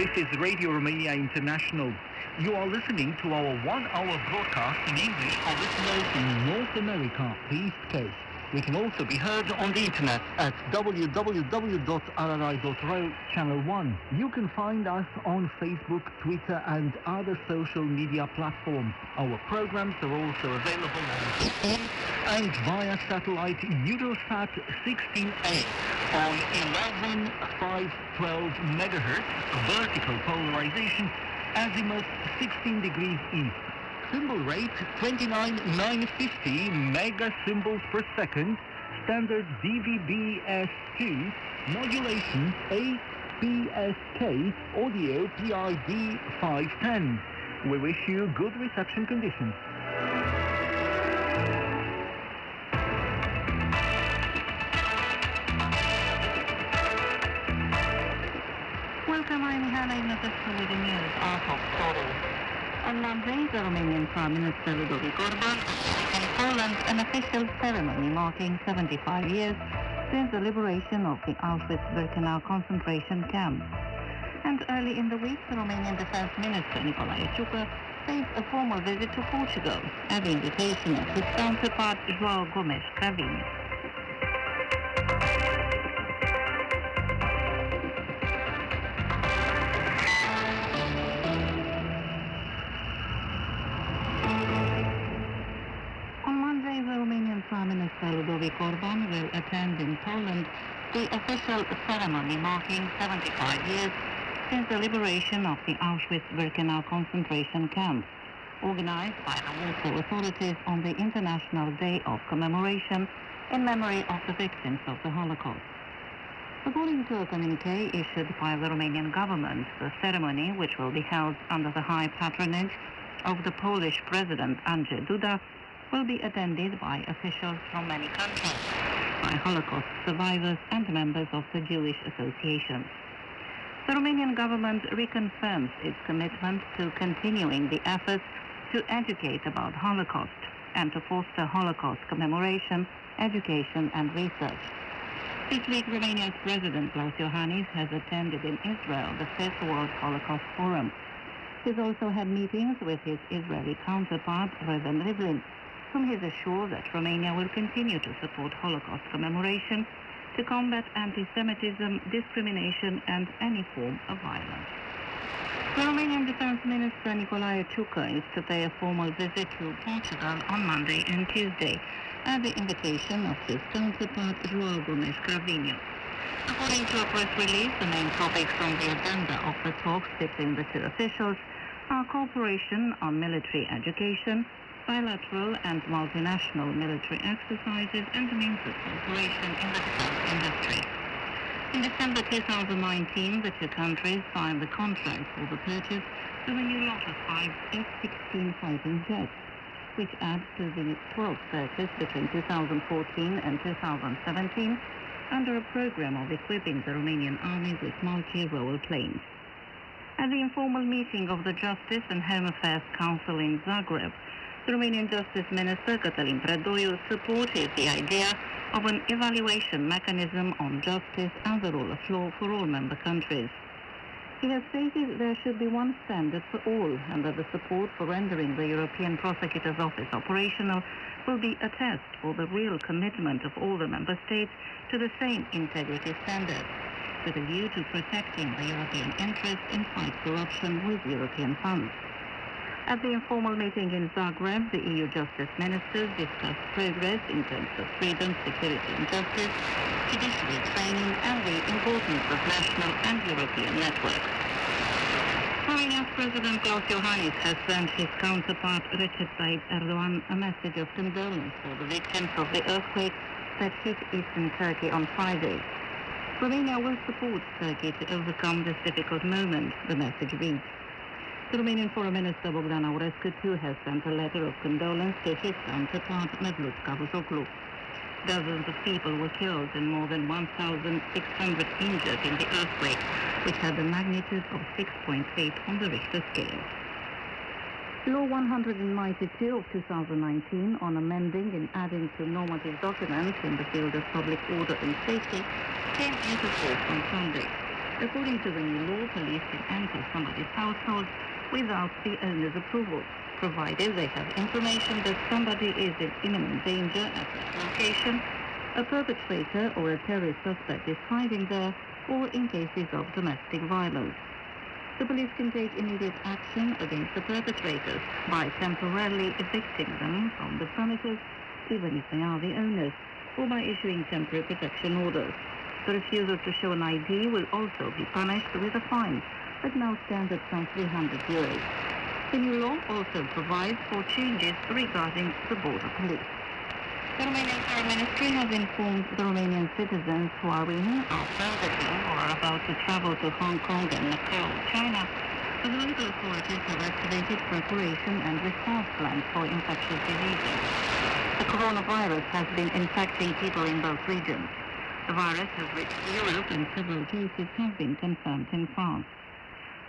This is Radio Romania International. You are listening to our one-hour broadcast in English for listeners in North America, the East Coast. We can also be heard on the internet at www.rri.ro Channel 1. You can find us on Facebook, Twitter and other social media platforms. Our programs are also available on and via satellite Eurosat 16A on 11,512 MHz, vertical polarization, azimuth 16 degrees east. Symbol rate 29,950 mega symbols per second, standard DVB-S2, modulation APSK, audio PID 510. We wish you good reception conditions. Welcome, I'm Hannah Ignatescu with the news, our top stories. On Monday, the Romanian Prime Minister Ludovic Orban in Poland an official ceremony marking 75 years since the liberation of the Auschwitz-Birkenau concentration camp. And early in the week, the Romanian Defense Minister Nicolae Ciucă pays a formal visit to Portugal at the invitation of his counterpart João Gomes Cravinho. Prime Minister Ludovic Orban will attend in Poland the official ceremony marking 75 years since the liberation of the Auschwitz-Birkenau concentration camp, organized by the Warsaw authorities on the International Day of Commemoration in memory of the victims of the Holocaust. According to a communiqué issued by the Romanian government, the ceremony, which will be held under the high patronage of the Polish President Andrzej Duda, will be attended by officials from many countries, by Holocaust survivors and members of the Jewish associations. The Romanian government reconfirms its commitment to continuing the efforts to educate about Holocaust and to foster Holocaust commemoration, education and research. This week, Romania's President Klaus Iohannis has attended in Israel the 5th World Holocaust Forum. He's also had meetings with his Israeli counterpart, Reuven Rivlin, whom he has assured that Romania will continue to support Holocaust commemoration, to combat anti-Semitism, discrimination and any form of violence. The Romanian Defense Minister Nicolae Ciucă is to pay a formal visit to Portugal on Monday and Tuesday at the invitation of his counterpart João Gomes Cravinho. According to a press release, the main topics on the agenda of the talks between the two officials are cooperation on military education, bilateral and multinational military exercises and the means of cooperation in the defense industry. In December 2019, the two countries signed the contract for the purchase of a new lot of 5 F-16 fighting jets, which adds to the 12 purchased between 2014 and 2017 under a program of equipping the Romanian Army with multi-role planes. At the informal meeting of the Justice and Home Affairs Council in Zagreb, the Romanian Justice Minister Cătălin Predoiu supported the idea of an evaluation mechanism on justice and the rule of law for all member countries. He has stated there should be one standard for all and that the support for rendering the European Prosecutor's Office operational will be a test for the real commitment of all the member states to the same integrity standards, with a view to protecting the European interest in fight corruption with European funds. At the informal meeting in Zagreb, the EU justice ministers discussed progress in terms of freedom, security and justice, judiciary training and the importance of national and European networks. Romania's President Klaus Iohannis has sent his counterpart Recep Tayyip Erdogan a message of condolence for the victims of the earthquake that hit eastern Turkey on Friday. Romania will support Turkey to overcome this difficult moment, the message reads. The Romanian Foreign Minister Bogdan Aurescu too has sent a letter of condolence to his counterpart Mevlut Cavusoglu. Dozens of people were killed and more than 1,600 injured in the earthquake, which had a magnitude of 6.8 on the Richter scale. Law 192 of 2019 on amending and adding to normative documents in the field of public order and safety came into force on Sunday. According to the new law, police can enter somebody's household without the owner's approval, provided they have information that somebody is in imminent danger at that location, a perpetrator or a terrorist suspect is hiding there, or in cases of domestic violence. The police can take immediate action against the perpetrators by temporarily evicting them from the premises, even if they are the owners, or by issuing temporary protection orders. The refusal to show an ID will also be punished with a fine that now stands at some 300 euros. The new law also provides for changes regarding the border police. The Romanian Foreign Ministry has informed the Romanian citizens who are in, are visiting, or are about to travel to Hong Kong and Macau, China, that the local authorities have activated preparation and response plans for infectious diseases. The coronavirus has been infecting people in both regions. The virus has reached Europe and several cases have been confirmed in France.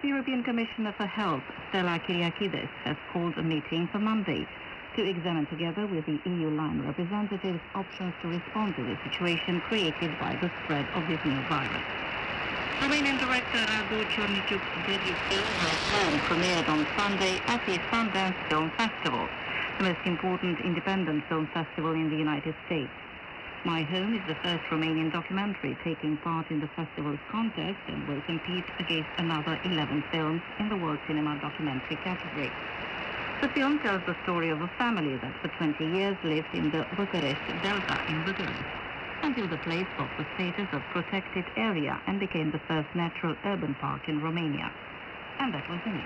The European Commissioner for Health, Stella Kyriakides, has called a meeting for Monday to examine together with the EU line representatives options to respond to the situation created by the spread of this new virus. Romanian director Radu Ciorniciuc's debut film, Home, premiered on Sunday at the Sundance Film Festival, the most important independent film festival in the United States. My Home is the first Romanian documentary taking part in the festival's contest and will compete against another 11 films in the World Cinema Documentary category. The film tells the story of a family that for 20 years lived in the Bucharest Delta in Bucharest, until the place got the status of protected area and became the first natural urban park in Romania. And that was the news.